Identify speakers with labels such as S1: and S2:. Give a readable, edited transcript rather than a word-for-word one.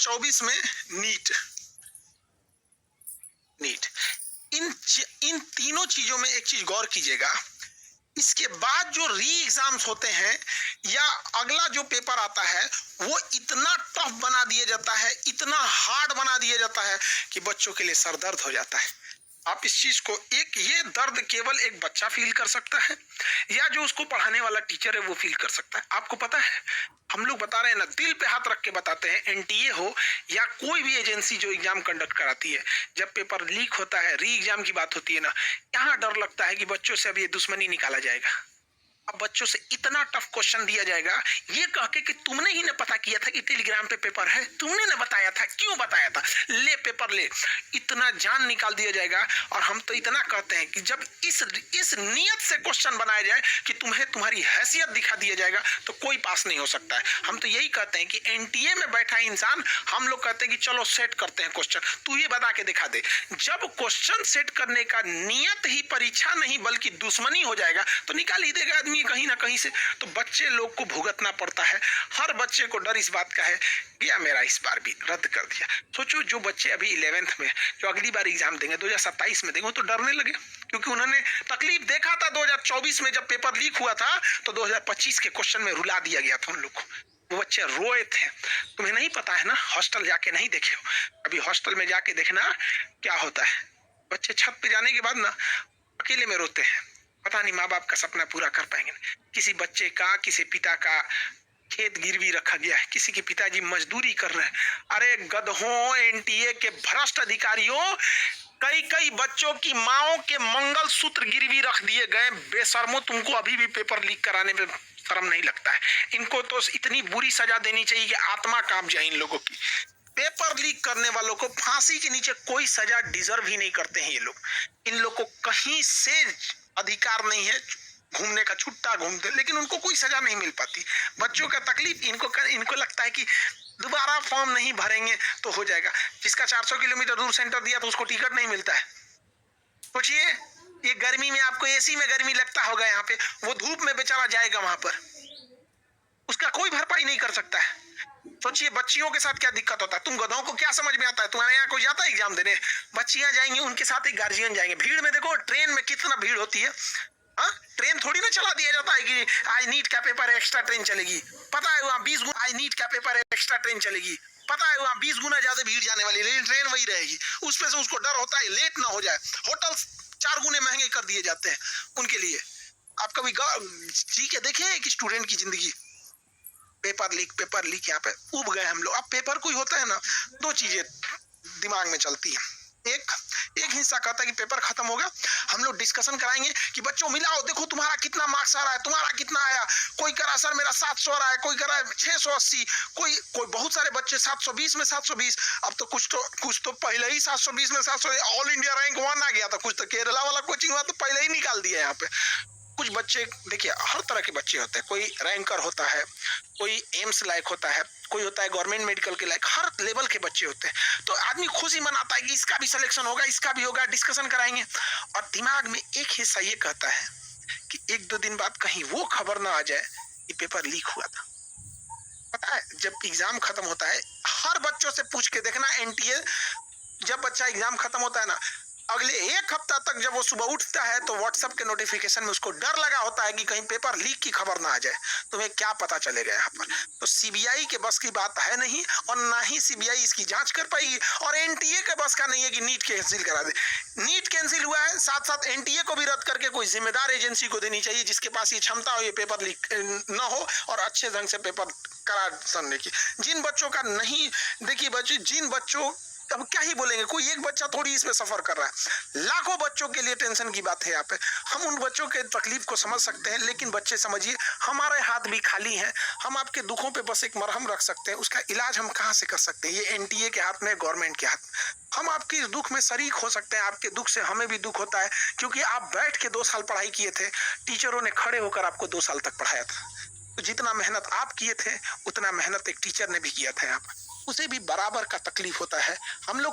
S1: 2024 में NEET NEET इन तीनों चीजों में एक चीज गौर कीजिएगा, इसके बाद जो री एग्जाम्स होते हैं या अगला जो पेपर आता है वो इतना टफ बना दिया जाता है, इतना हार्ड बना दिया जाता है कि बच्चों के लिए सरदर्द हो जाता है। आप इस चीज को, एक ये दर्द केवल एक बच्चा फील कर सकता है या जो उसको पढ़ाने वाला टीचर है वो फील कर सकता है। आपको पता है, हम लोग बता रहे हैं ना, दिल पे हाथ रख के बताते हैं, एनटीए हो या कोई भी एजेंसी जो एग्जाम कंडक्ट कराती है, जब पेपर लीक होता है, री एग्जाम की बात होती है ना, यहाँ डर लगता है कि बच्चों से अब ये दुश्मनी निकाला जाएगा। अब बच्चों से इतना टफ क्वेश्चन दिया जाएगा ये कह के कि तुमने ही ने पता किया था कि टेलीग्राम पे पेपर है, तुमने ने बताया था, क्यों बताया था, ले पेपर ले, इतना जान निकाल दिया जाएगा। और हम तो इतना कहते हैं कि जब इस नियत से क्वेश्चन बनाया जाए कि तुम्हें तुम्हारी हैसियत दिखा दिया जाएगा तो कोई पास नहीं हो सकता है। हम तो यही कहते हैं कि एनटीए में बैठा इंसान, हम लोग कहते हैं कि चलो सेट करते हैं क्वेश्चन, तू ये बता के दिखा दे। जब क्वेश्चन सेट करने का नियत ही परीक्षा नहीं बल्कि दुश्मनी हो जाएगा तो निकाल ही देगा आदमी कहीं ना कहीं से। तो बच्चे लोग को भुगतना पड़ता है, हर बच्चे को डर इस बात का है कि या मेरा इस बार भी रद्द कर दिया। सोचो जो बच्चे अभी 11th में जो अगली बार एग्जाम देंगे 2027 में देंगे तो डरने लगे, क्योंकि उन्होंने तकलीफ देखा था 2024 में जब पेपर लीक हुआ था तो 2025 के क्वेश्चन में रुला दिया गया था उन लोग को, वो बच्चे रोए थे। तुम्हें नहीं पता है ना, हॉस्टल जाके नहीं देखे हो, अभी हॉस्टल में जाके देखना क्या होता है। बच्चे छत पे जाने के बाद ना अकेले में रोते हैं, पता नहीं माँ बाप का सपना पूरा कर पाएंगे। किसी बच्चे का, किसी पिता का खेत गिरवी रखा गया है, किसी के पिताजी मजदूरी कर रहे हैं। अरे गधों, एनटीए के भ्रष्ट अधिकारियों, कई बच्चों की माओं के मंगल सूत्र गिरवी रख दिए गए। बेशर्मो, तुमको अभी भी पेपर लीक कराने में शर्म नहीं लगता है? इनको तो इतनी बुरी सजा देनी चाहिए कि आत्मा कांप जाए इन लोगों की। पेपर लीक करने वालों को फांसी के नीचे कोई सजा डिजर्व ही नहीं करते हैं ये लोग। इन लोग को कहीं से अधिकार नहीं है घूमने का, छुट्टा घूमते, लेकिन उनको कोई सजा नहीं मिल पाती। बच्चों का तकलीफ, इनको लगता है कि दोबारा फॉर्म नहीं भरेंगे तो हो जाएगा। जिसका 400 किलोमीटर दूर सेंटर दिया तो उसको टिकट नहीं मिलता है। सोचिए, ये गर्मी में आपको एसी में गर्मी लगता होगा, यहाँ पे वो धूप में बेचारा जाएगा वहां पर, उसका कोई भरपाई नहीं कर सकता है। सोचिए बच्चियों के साथ क्या दिक्कत होता है। तुम गधों को क्या समझ में आता है? तुम्हारे यहाँ कोई जाता है एग्जाम देने? बच्चियां जाएंगी, उनके साथ एक गार्जियन जाएंगे। भीड़ में देखो, ट्रेन में कितना भीड़ होती है। हाँ, ट्रेन थोड़ी ना चला दिया जाता है कि आज नीट का पेपर है, एक्स्ट्रा ट्रेन चलेगी। पता है वहाँ 20 गुना, आज नीट का पेपर है, एक्स्ट्रा ट्रेन चलेगी। पता है वहाँ 20 गुना ज्यादा भीड़ जाने वाली, लेकिन ट्रेन वही रहेगी। उसमें से उसको डर होता है लेट ना हो जाए। होटल 4 गुने महंगे कर दिए जाते हैं उनके लिए। आप कभी ठीक है देखे कि स्टूडेंट की जिंदगी, पेपर लीक यहाँ पे उब गए हम लोग। अब पेपर कोई होता है ना, दो चीजें दिमाग में चलती है। एक हिस्सा कहता है कि पेपर खत्म होगा, हम लोग डिस्कशन कराएंगे कि बच्चों मिलाओ, देखो तुम्हारा कितना मार्क्स आ रहा है, तुम्हारा कितना आया। कोई कह रहा सर मेरा 700 आ रहा है, कोई कह रहा है 680, कोई बहुत सारे बच्चे 720 में 720। अब तो कुछ तो पहले ही 720 में 700 ऑल इंडिया रैंक 1 आ गया था। कुछ तो केरला वाला कोचिंग हुआ तो पहले ही निकाल दिया यहाँ पे। कुछ बच्चे, देखिए हर तरह के बच्चे होते हैं, कोई रैंकर होता है, कोई एम्स लायक होता है, कोई होता है गवर्नमेंट मेडिकल के लायक, हर लेवल के बच्चे होते हैं। तो आदमी खुशी मनाता है कि इसका भी सिलेक्शन होगा, इसका भी होगा, डिस्कशन कराएंगे। और दिमाग में एक हिस्सा ये कहता है कि 1-2 दिन बाद कहीं वो खबर ना आ जाए कि पेपर लीक हुआ था। पता है, जब एग्जाम खत्म होता है, हर बच्चों से पूछ के देखना, एनटीए जब बच्चा एग्जाम खत्म होता है ना, अगले 1 हफ्ता तक जब वो सुबह उठता है तो व्हाट्सएप के नोटिफिकेशन में उसको डर लगा होता है कि कहीं पेपर लीक की खबर ना आ जाए। तुम्हें क्या पता चलेगा यहाँ पर? तो सीबीआई के बस की बात है नहीं, और ना ही सीबीआई इसकी जांच कर पाएगी, और एनटीए के बस का नहीं है कि नीट कैंसिल करा दे। नीट कैंसिल हुआ है, साथ साथ एनटीए को भी रद्द करके कोई जिम्मेदार एजेंसी को देनी चाहिए जिसके पास ये क्षमता हो ये पेपर लीक न हो और अच्छे ढंग से पेपर करा सुनने की। जिन बच्चों का नहीं, देखिए बच्चे, जिन बच्चों, अब क्या ही बोलेंगे, कोई एक बच्चा थोड़ी इसमें सफर कर रहा है, लाखों बच्चों के लिए टेंशन की बात है यहाँ पे। हम उन बच्चों के तकलीफ को समझ सकते हैं, लेकिन बच्चे समझिए हमारे हाथ भी खाली हैं। हम आपके दुखों पे बस एक मरहम रख सकते हैं, उसका इलाज हम कहाँ से कर सकते हैं? ये एनटीए के हाथ में, गवर्नमेंट के हाथ में। हम आपके इस दुख में शरीक हो सकते हैं, आपके दुख से हमें भी दुख होता है, क्योंकि आप बैठ के 2 साल पढ़ाई किए थे, टीचरों ने खड़े होकर आपको 2 साल तक पढ़ाया था। तो जितना मेहनत आप किए थे उतना मेहनत एक टीचर ने भी किया था यहाँ पर, उसे भी बराबर का तकलीफ होता है। हम लोग